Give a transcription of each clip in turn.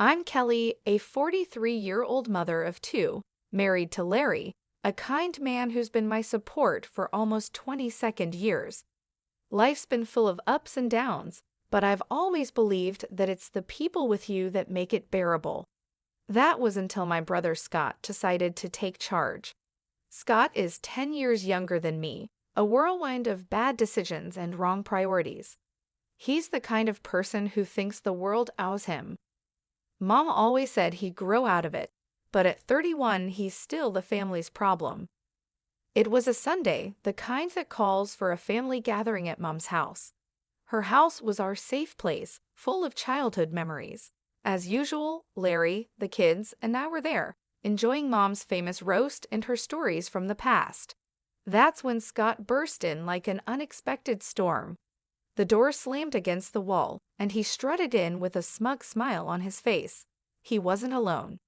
I'm Kelly, a 43-year-old mother of two, married to Larry, a kind man who's been my support for almost 22nd years. Life's been full of ups and downs, but I've always believed that it's the people with you that make it bearable. That was until my brother Scott decided to take charge. Scott is 10 years younger than me, a whirlwind of bad decisions and wrong priorities. He's the kind of person who thinks the world owes him. Mom always said he'd grow out of it, but at 31 he's still the family's problem. It was a Sunday, the kind that calls for a family gathering at Mom's house. Her house was our safe place, full of childhood memories. As usual, Larry, the kids, and I were there, enjoying Mom's famous roast and her stories from the past. That's when Scott burst in like an unexpected storm. The door slammed against the wall, and he strutted in with a smug smile on his face. He wasn't alone.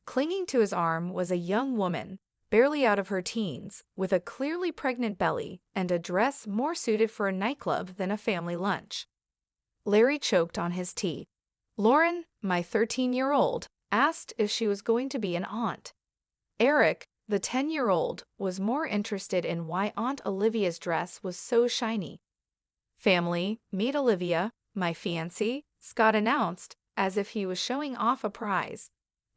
Clinging to his arm was a young woman, barely out of her teens, with a clearly pregnant belly and a dress more suited for a nightclub than a family lunch. Larry choked on his tea. Lauren, my 13-year-old, asked if she was going to be an aunt. Eric, the 10-year-old, was more interested in why Aunt Olivia's dress was so shiny. Family, meet Olivia, my fiancée, Scott announced, as if he was showing off a prize.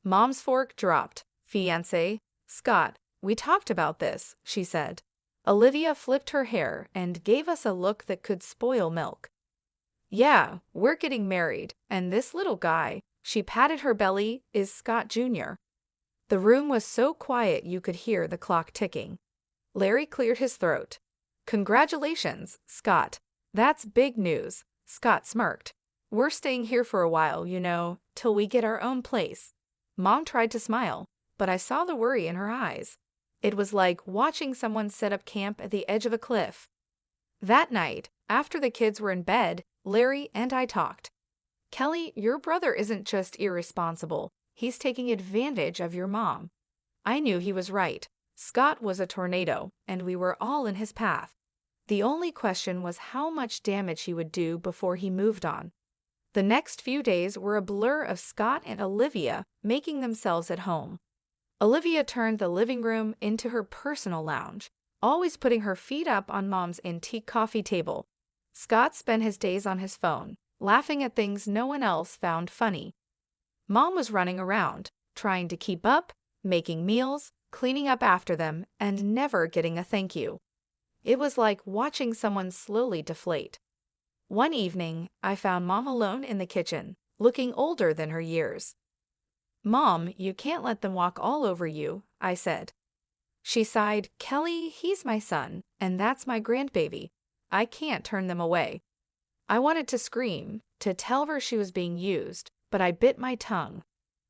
Mom's fork dropped. Fiancé, Scott, we talked about this, she said. Olivia flipped her hair and gave us a look that could spoil milk. Yeah, we're getting married, and this little guy, she patted her belly, is Scott Jr. The room was so quiet you could hear the clock ticking. Larry cleared his throat. Congratulations, Scott. That's big news, Scott smirked. We're staying here for a while, till we get our own place. Mom tried to smile, but I saw the worry in her eyes. It was like watching someone set up camp at the edge of a cliff. That night, after the kids were in bed, Larry and I talked. Kelly, your brother isn't just irresponsible. He's taking advantage of your mom. I knew he was right. Scott was a tornado, and we were all in his path. The only question was how much damage he would do before he moved on. The next few days were a blur of Scott and Olivia making themselves at home. Olivia turned the living room into her personal lounge, always putting her feet up on Mom's antique coffee table. Scott spent his days on his phone, laughing at things no one else found funny. Mom was running around, trying to keep up, making meals, cleaning up after them, and never getting a thank you. It was like watching someone slowly deflate. One evening, I found Mom alone in the kitchen, looking older than her years. Mom, you can't let them walk all over you, I said. She sighed, Kelly, he's my son, and that's my grandbaby. I can't turn them away. I wanted to scream, to tell her she was being used, but I bit my tongue.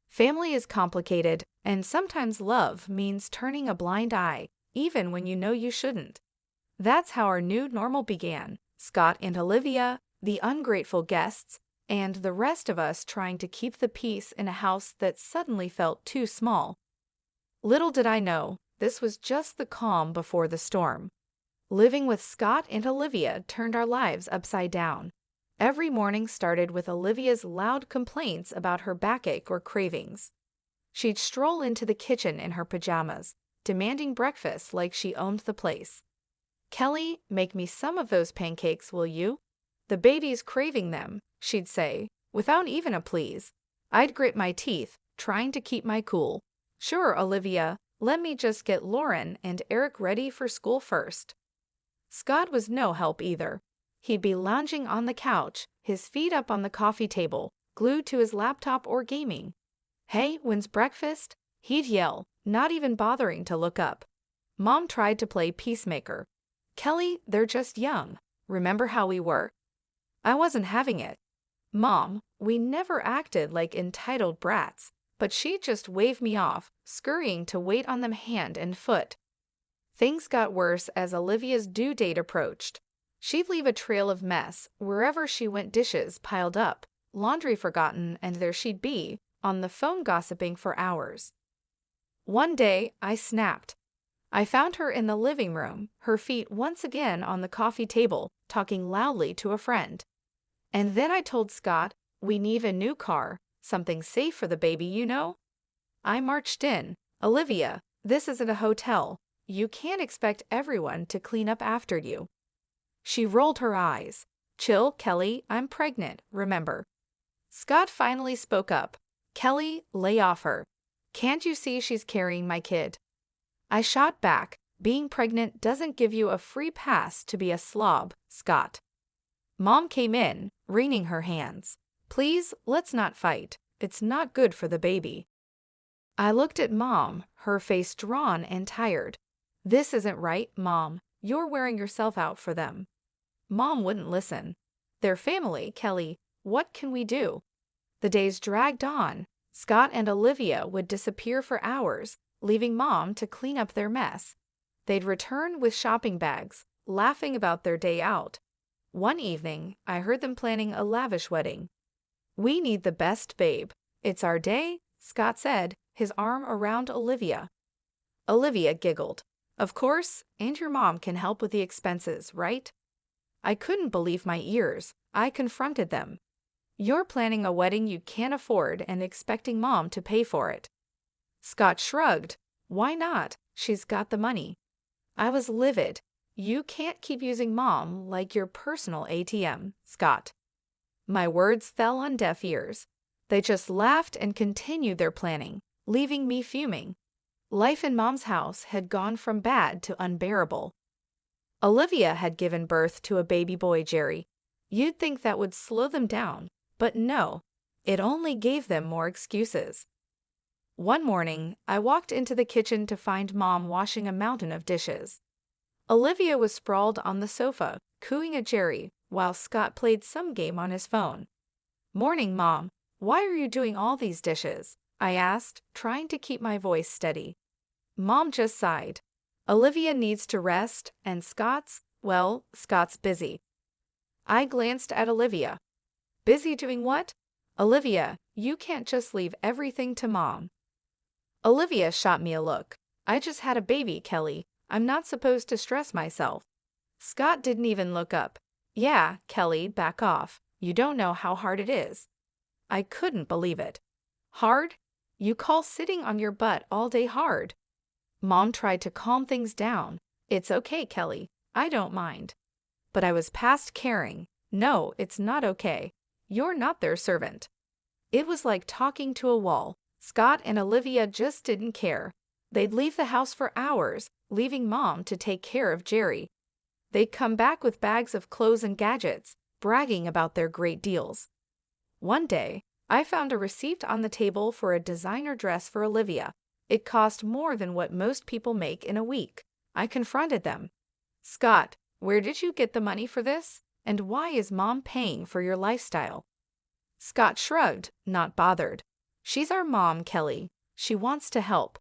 Family is complicated, and sometimes love means turning a blind eye, even when you know you shouldn't. That's how our new normal began. Scott and Olivia, the ungrateful guests, and the rest of us trying to keep the peace in a house that suddenly felt too small. Little did I know, this was just the calm before the storm. Living with Scott and Olivia turned our lives upside down. Every morning started with Olivia's loud complaints about her backache or cravings. She'd stroll into the kitchen in her pajamas, demanding breakfast like she owned the place. Kelly, make me some of those pancakes, will you? The baby's craving them, she'd say, without even a please. I'd grit my teeth, trying to keep my cool. Sure, Olivia, let me just get Lauren and Eric ready for school first. Scott was no help either. He'd be lounging on the couch, his feet up on the coffee table, glued to his laptop or gaming. Hey, when's breakfast? He'd yell, not even bothering to look up. Mom tried to play peacemaker. Kelly, they're just young. Remember how we were? I wasn't having it. Mom, we never acted like entitled brats, but she'd just wave me off, scurrying to wait on them hand and foot. Things got worse as Olivia's due date approached. She'd leave a trail of mess wherever she went, dishes piled up, laundry forgotten, and there she'd be, on the phone gossiping for hours. One day, I snapped. I found her in the living room, her feet once again on the coffee table, talking loudly to a friend. And then I told Scott, we need a new car, Something safe for the baby, you know? I marched in. Olivia, this isn't a hotel. You can't expect everyone to clean up after you. She rolled her eyes. Chill, Kelly, I'm pregnant, remember. Scott finally spoke up. Kelly, lay off her. Can't you see she's carrying my kid? I shot back. Being pregnant doesn't give you a free pass to be a slob, Scott. Mom came in, wringing her hands. Please, let's not fight. It's not good for the baby. I looked at Mom, her face drawn and tired. This isn't right, Mom. You're wearing yourself out for them. Mom wouldn't listen. Their family, Kelly. What can we do? The days dragged on. Scott and Olivia would disappear for hours, leaving Mom to clean up their mess. They'd return with shopping bags, laughing about their day out. One evening, I heard them planning a lavish wedding. We need the best, babe. It's our day, Scott said, his arm around Olivia. Olivia giggled. Of course, and your mom can help with the expenses, right? I couldn't believe my ears. I confronted them. You're planning a wedding you can't afford and expecting Mom to pay for it. Scott shrugged. Why not? She's got the money. I was livid. You can't keep using Mom like your personal ATM, Scott. My words fell on deaf ears. They just laughed and continued their planning, leaving me fuming. Life in Mom's house had gone from bad to unbearable. Olivia had given birth to a baby boy, Jerry. You'd think that would slow them down, but no, it only gave them more excuses. One morning, I walked into the kitchen to find Mom washing a mountain of dishes. Olivia was sprawled on the sofa, cooing at Jerry, while Scott played some game on his phone. Morning, Mom. Why are you doing all these dishes? I asked, trying to keep my voice steady. Mom just sighed. Olivia needs to rest, and Scott's busy. I glanced at Olivia. Busy doing what? Olivia, you can't just leave everything to Mom. Olivia shot me a look. I just had a baby, Kelly. I'm not supposed to stress myself. Scott didn't even look up. Yeah, Kelly, back off. You don't know how hard it is. I couldn't believe it. Hard? You call sitting on your butt all day hard? Mom tried to calm things down. It's okay, Kelly. I don't mind. But I was past caring. No, it's not okay. You're not their servant. It was like talking to a wall. Scott and Olivia just didn't care. They'd leave the house for hours, leaving Mom to take care of Jerry. They'd come back with bags of clothes and gadgets, bragging about their great deals. One day, I found a receipt on the table for a designer dress for Olivia. It cost more than what most people make in a week. I confronted them. Scott, where did you get the money for this? And why is Mom paying for your lifestyle? Scott shrugged, not bothered. She's our mom, Kelly. She wants to help.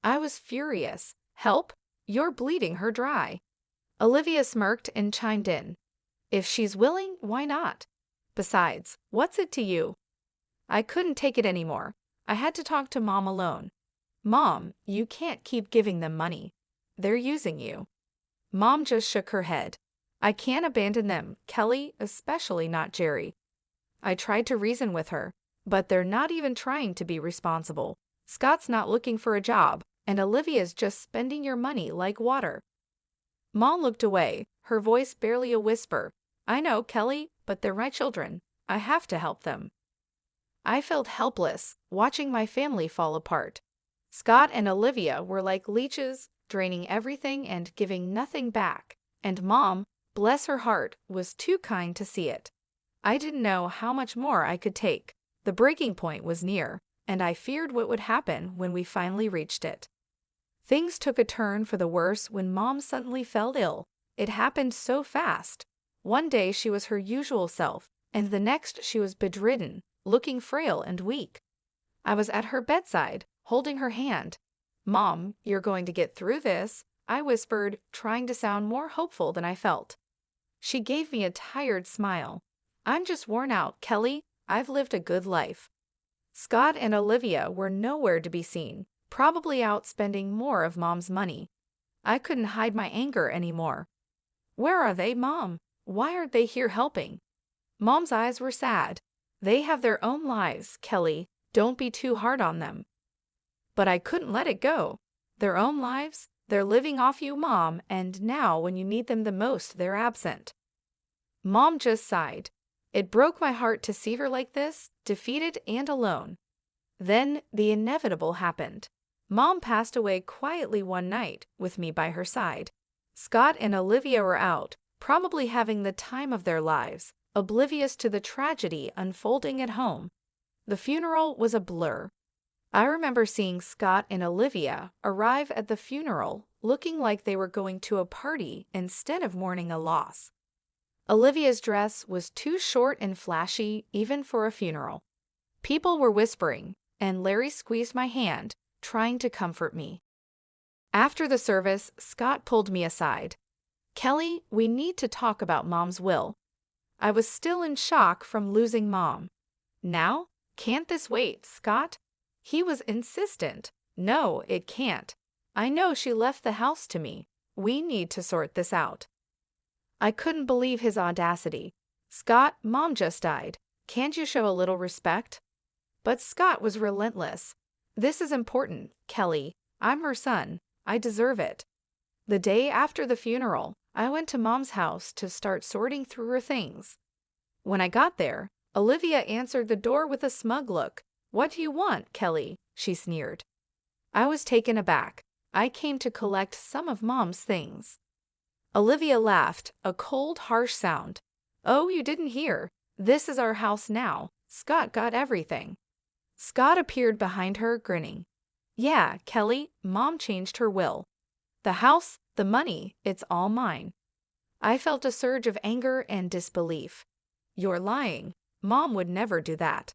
I was furious. Help? You're bleeding her dry. Olivia smirked and chimed in. If she's willing, why not? Besides, what's it to you? I couldn't take it anymore. I had to talk to Mom alone. Mom, you can't keep giving them money. They're using you. Mom just shook her head. I can't abandon them, Kelly, especially not Jerry. I tried to reason with her, but they're not even trying to be responsible. Scott's not looking for a job, and Olivia's just spending your money like water. Mom looked away, her voice barely a whisper. I know, Kelly, but they're my children. I have to help them. I felt helpless, watching my family fall apart. Scott and Olivia were like leeches, draining everything and giving nothing back. And Mom, bless her heart, was too kind to see it. I didn't know how much more I could take. The breaking point was near, and I feared what would happen when we finally reached it. Things took a turn for the worse when Mom suddenly fell ill. It happened so fast. One day she was her usual self, and the next she was bedridden, looking frail and weak. I was at her bedside, holding her hand. Mom, you're going to get through this, I whispered, trying to sound more hopeful than I felt. She gave me a tired smile. I'm just worn out, Kelly. I've lived a good life. Scott and Olivia were nowhere to be seen, probably out spending more of Mom's money. I couldn't hide my anger anymore. Where are they, Mom? Why aren't they here helping? Mom's eyes were sad. They have their own lives, Kelly. Don't be too hard on them. But I couldn't let it go. Their own lives? They're living off you, Mom, and now when you need them the most, they're absent. Mom just sighed. It broke my heart to see her like this, defeated and alone. Then the inevitable happened. Mom passed away quietly one night, with me by her side. Scott and Olivia were out, probably having the time of their lives, oblivious to the tragedy unfolding at home. The funeral was a blur. I remember seeing Scott and Olivia arrive at the funeral looking like they were going to a party instead of mourning a loss. Olivia's dress was too short and flashy even for a funeral. People were whispering, and Larry squeezed my hand, trying to comfort me. After the service, Scott pulled me aside. Kelly, we need to talk about Mom's will. I was still in shock from losing Mom. Now? Can't this wait, Scott? He was insistent. No, it can't. I know she left the house to me. We need to sort this out. I couldn't believe his audacity. Scott, Mom just died. Can't you show a little respect? But Scott was relentless. This is important, Kelly. I'm her son. I deserve it. The day after the funeral, I went to Mom's house to start sorting through her things. When I got there, Olivia answered the door with a smug look. What do you want, Kelly? She sneered. I was taken aback. I came to collect some of Mom's things. Olivia laughed, a cold, harsh sound. Oh, you didn't hear. This is our house now. Scott got everything. Scott appeared behind her, grinning. Yeah, Kelly, Mom changed her will. The house, the money, it's all mine. I felt a surge of anger and disbelief. You're lying. Mom would never do that.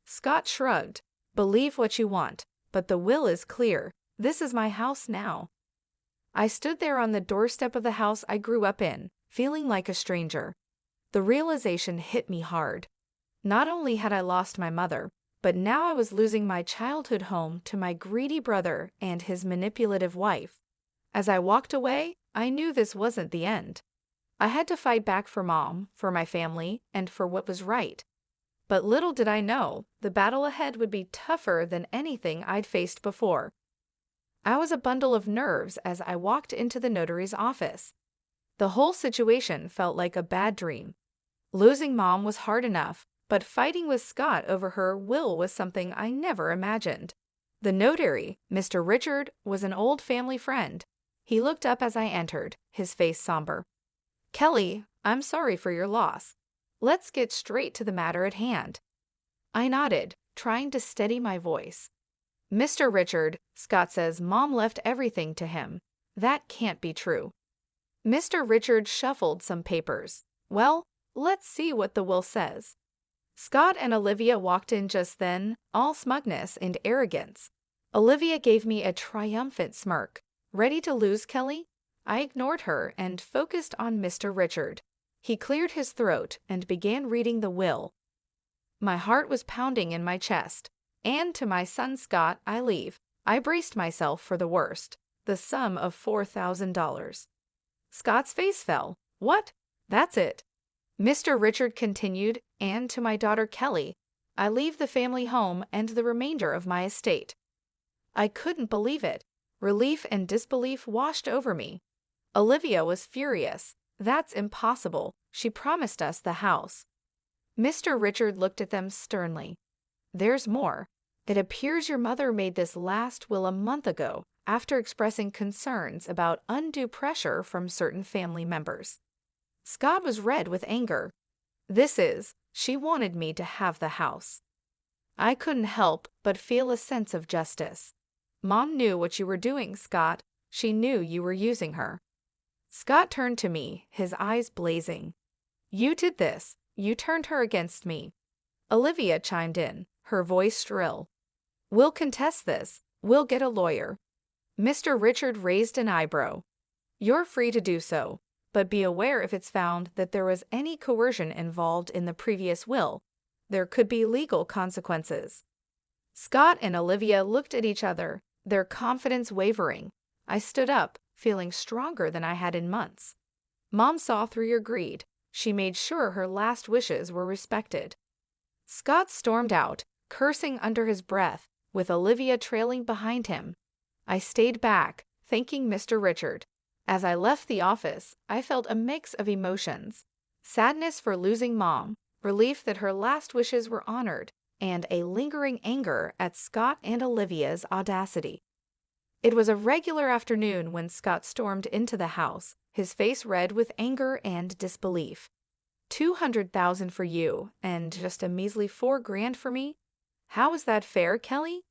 Scott shrugged. Believe what you want, but the will is clear. This is my house now. I stood there on the doorstep of the house I grew up in, feeling like a stranger. The realization hit me hard. Not only had I lost my mother, but now I was losing my childhood home to my greedy brother and his manipulative wife. As I walked away, I knew this wasn't the end. I had to fight back for Mom, for my family, and for what was right. But little did I know, the battle ahead would be tougher than anything I'd faced before. I was a bundle of nerves as I walked into the notary's office. The whole situation felt like a bad dream. Losing Mom was hard enough, but fighting with Scott over her will was something I never imagined. The notary, Mr. Richard, was an old family friend. He looked up as I entered, his face somber. Kelly, I'm sorry for your loss. Let's get straight to the matter at hand. I nodded, trying to steady my voice. Mr. Richard, Scott says Mom left everything to him. That can't be true. Mr. Richard shuffled some papers. Well, let's see what the will says. Scott and Olivia walked in just then, all smugness and arrogance. Olivia gave me a triumphant smirk. Ready to lose, Kelly? I ignored her and focused on Mr. Richard. He cleared his throat and began reading the will. My heart was pounding in my chest. And to my son Scott I leave. I braced myself for the worst, the sum of $4,000. Scott's face fell. What? That's it. Mr. Richard continued, and to my daughter Kelly, I leave the family home and the remainder of my estate. I couldn't believe it. Relief and disbelief washed over me. Olivia was furious. That's impossible. She promised us the house. Mr. Richard looked at them sternly. There's more. It appears your mother made this last will a month ago after expressing concerns about undue pressure from certain family members. Scott was red with anger. She wanted me to have the house. I couldn't help but feel a sense of justice. Mom knew what you were doing, Scott. She knew you were using her. Scott turned to me, his eyes blazing. You did this. You turned her against me. Olivia chimed in, her voice shrill. We'll contest this. We'll get a lawyer. Mr. Richard raised an eyebrow. You're free to do so, but be aware if it's found that there was any coercion involved in the previous will. There could be legal consequences. Scott and Olivia looked at each other, their confidence wavering. I stood up, feeling stronger than I had in months. Mom saw through your greed. She made sure her last wishes were respected. Scott stormed out, cursing under his breath, with Olivia trailing behind him. I stayed back, thanking Mr. Richard. As I left the office, I felt a mix of emotions. Sadness for losing Mom, relief that her last wishes were honored, and a lingering anger at Scott and Olivia's audacity. It was a regular afternoon when Scott stormed into the house, his face red with anger and disbelief. $200,000 for you, and just a measly $4,000 for me? How is that fair, Kelly?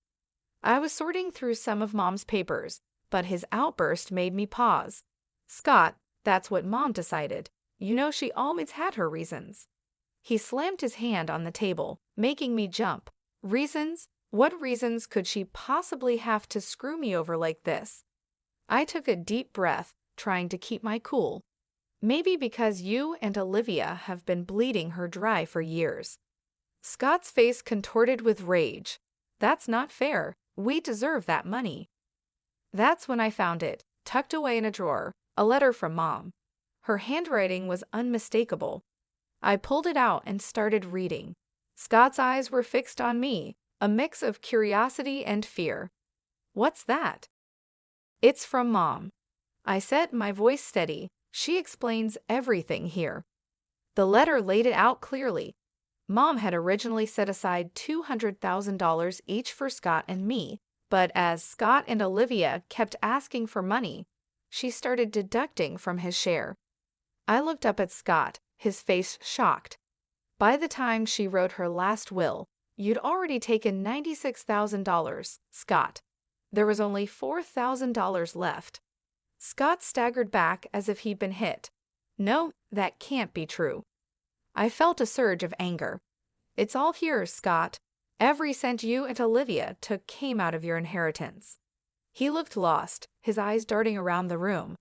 I was sorting through some of Mom's papers, but his outburst made me pause. Scott, that's what Mom decided. You know she always had her reasons. He slammed his hand on the table, making me jump. Reasons? What reasons could she possibly have to screw me over like this? I took a deep breath, trying to keep my cool. Maybe because you and Olivia have been bleeding her dry for years. Scott's face contorted with rage. That's not fair. We deserve that money. That's when I found it, tucked away in a drawer, a letter from Mom. Her handwriting was unmistakable. I pulled it out and started reading. Scott's eyes were fixed on me, a mix of curiosity and fear. What's that? It's from Mom. I said, my voice steady. She explains everything here. The letter laid it out clearly. Mom had originally set aside $200,000 each for Scott and me, but as Scott and Olivia kept asking for money, she started deducting from his share. I looked up at Scott, his face shocked. By the time she wrote her last will, you'd already taken $96,000, Scott. There was only $4,000 left. Scott staggered back as if he'd been hit. No, that can't be true. I felt a surge of anger. It's all here, Scott. Every cent you and Olivia took came out of your inheritance. He looked lost, his eyes darting around the room.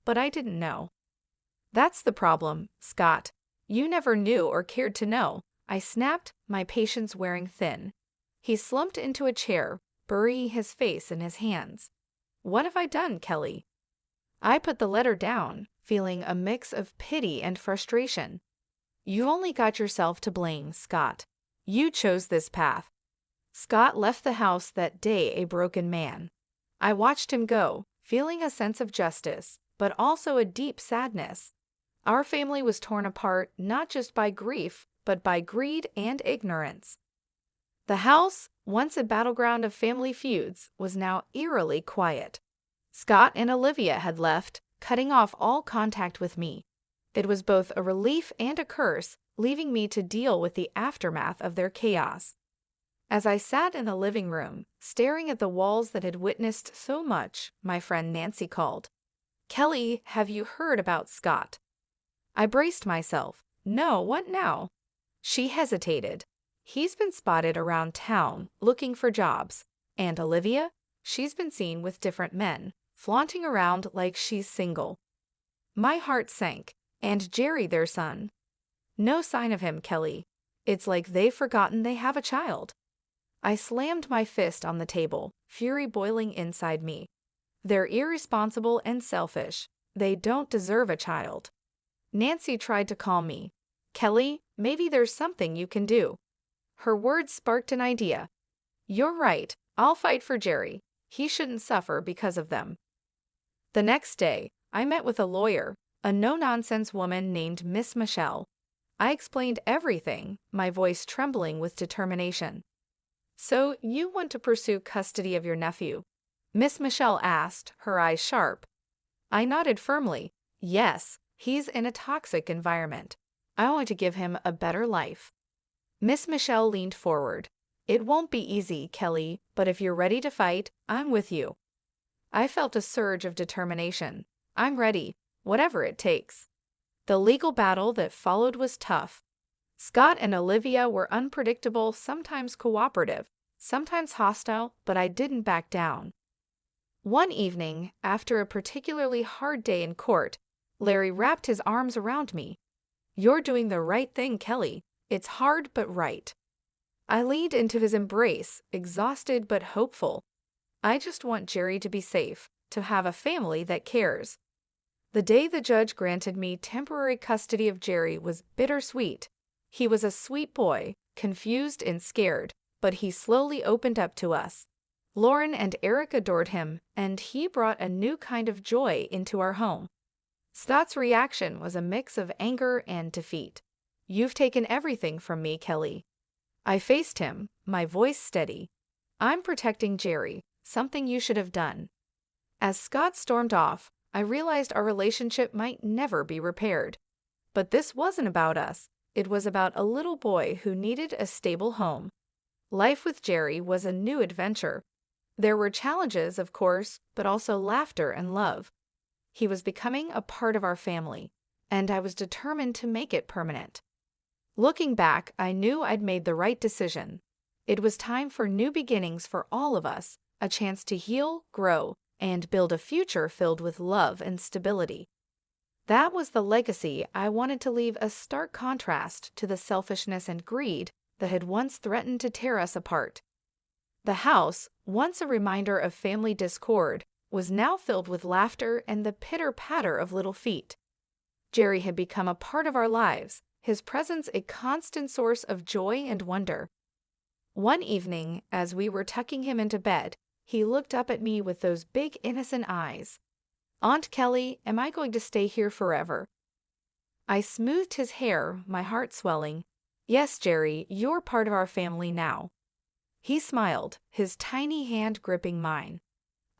But I didn't know. That's the problem, Scott. You never knew or cared to know. I snapped, my patience wearing thin. He slumped into a chair, burying his face in his hands. What have I done, Kelly? I put the letter down, feeling a mix of pity and frustration. You only got yourself to blame, Scott. You chose this path. Scott left the house that day a broken man. I watched him go, feeling a sense of justice, but also a deep sadness. Our family was torn apart not just by grief, but by greed and ignorance. The house, once a battleground of family feuds, was now eerily quiet. Scott and Olivia had left, cutting off all contact with me. It was both a relief and a curse, leaving me to deal with the aftermath of their chaos. As I sat in the living room, staring at the walls that had witnessed so much, my friend Nancy called. Kelly, have you heard about Scott? I braced myself. No, what now? She hesitated. He's been spotted around town, looking for jobs. And Olivia? She's been seen with different men, flaunting around like she's single. My heart sank. And Jerry, their son. No sign of him, Kelly. It's like they've forgotten they have a child. I slammed my fist on the table, fury boiling inside me. They're irresponsible and selfish. They don't deserve a child. Nancy tried to calm me. Kelly, maybe there's something you can do. Her words sparked an idea. You're right. I'll fight for Jerry. He shouldn't suffer because of them. The next day, I met with a lawyer, a no-nonsense woman named Miss Michelle. I explained everything, my voice trembling with determination. So you want to pursue custody of your nephew? Miss Michelle asked, her eyes sharp. I nodded firmly. Yes, he's in a toxic environment. I want to give him a better life. Miss Michelle leaned forward. It won't be easy, Kelly, but if you're ready to fight, I'm with you. I felt a surge of determination. I'm ready. Whatever it takes. The legal battle that followed was tough. Scott and Olivia were unpredictable, sometimes cooperative, sometimes hostile, but I didn't back down. One evening, after a particularly hard day in court, Larry wrapped his arms around me. You're doing the right thing, Kelly. It's hard but right. I leaned into his embrace, exhausted but hopeful. I just want Jerry to be safe, to have a family that cares. The day the judge granted me temporary custody of Jerry was bittersweet. He was a sweet boy, confused and scared, but he slowly opened up to us. Lauren and Eric adored him, and he brought a new kind of joy into our home. Scott's reaction was a mix of anger and defeat. "You've taken everything from me, Kelly." I faced him, my voice steady. "I'm protecting Jerry, something you should have done." As Scott stormed off, I realized our relationship might never be repaired. But this wasn't about us. It was about a little boy who needed a stable home. Life with Jerry was a new adventure. There were challenges, of course, but also laughter and love. He was becoming a part of our family, and I was determined to make it permanent. Looking back, I knew I'd made the right decision. It was time for new beginnings for all of us, a chance to heal, grow, and build a future filled with love and stability. That was the legacy I wanted to leave, a stark contrast to the selfishness and greed that had once threatened to tear us apart. The house, once a reminder of family discord, was now filled with laughter and the pitter-patter of little feet. Jerry had become a part of our lives, his presence a constant source of joy and wonder. One evening, as we were tucking him into bed, he looked up at me with those big innocent eyes. "Aunt Kelly, am I going to stay here forever?" I smoothed his hair, my heart swelling. "Yes, Jerry, you're part of our family now." He smiled, his tiny hand gripping mine.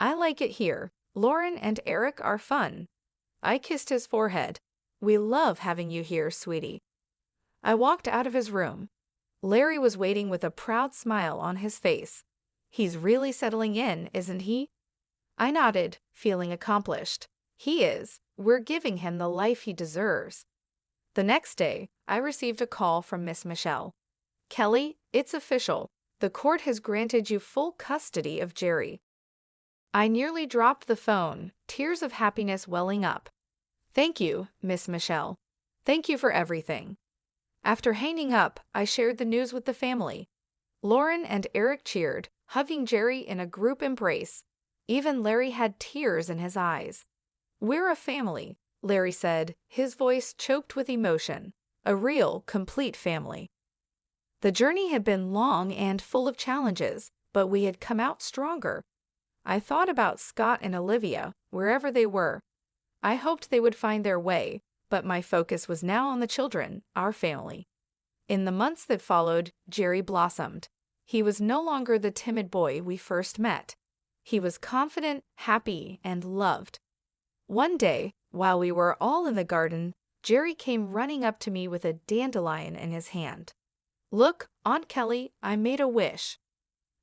"I like it here. Lauren and Eric are fun." I kissed his forehead. "We love having you here, sweetie." I walked out of his room. Larry was waiting with a proud smile on his face. "He's really settling in, isn't he?" I nodded, feeling accomplished. "He is. We're giving him the life he deserves." The next day, I received a call from Miss Michelle. "Kelly, it's official. The court has granted you full custody of Jerry." I nearly dropped the phone, tears of happiness welling up. "Thank you, Miss Michelle. Thank you for everything." After hanging up, I shared the news with the family. Lauren and Eric cheered, hugging Jerry in a group embrace. Even Larry had tears in his eyes. "We're a family," Larry said, his voice choked with emotion. "A real, complete family." The journey had been long and full of challenges, but we had come out stronger. I thought about Scott and Olivia, wherever they were. I hoped they would find their way, but my focus was now on the children, our family. In the months that followed, Jerry blossomed. He was no longer the timid boy we first met. He was confident, happy, and loved. One day, while we were all in the garden, Jerry came running up to me with a dandelion in his hand. "Look, Aunt Kelly, I made a wish."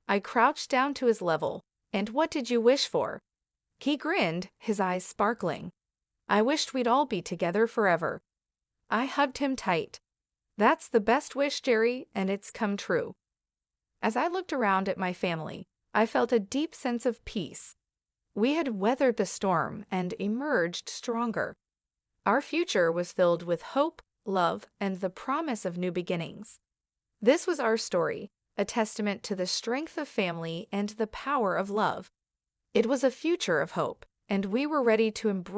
I crouched down to his level. "And what did you wish for?" He grinned, his eyes sparkling. "I wished we'd all be together forever." I hugged him tight. "That's the best wish, Jerry, and it's come true." As I looked around at my family, I felt a deep sense of peace. We had weathered the storm and emerged stronger. Our future was filled with hope, love, and the promise of new beginnings. This was our story, a testament to the strength of family and the power of love. It was a future of hope, and we were ready to embrace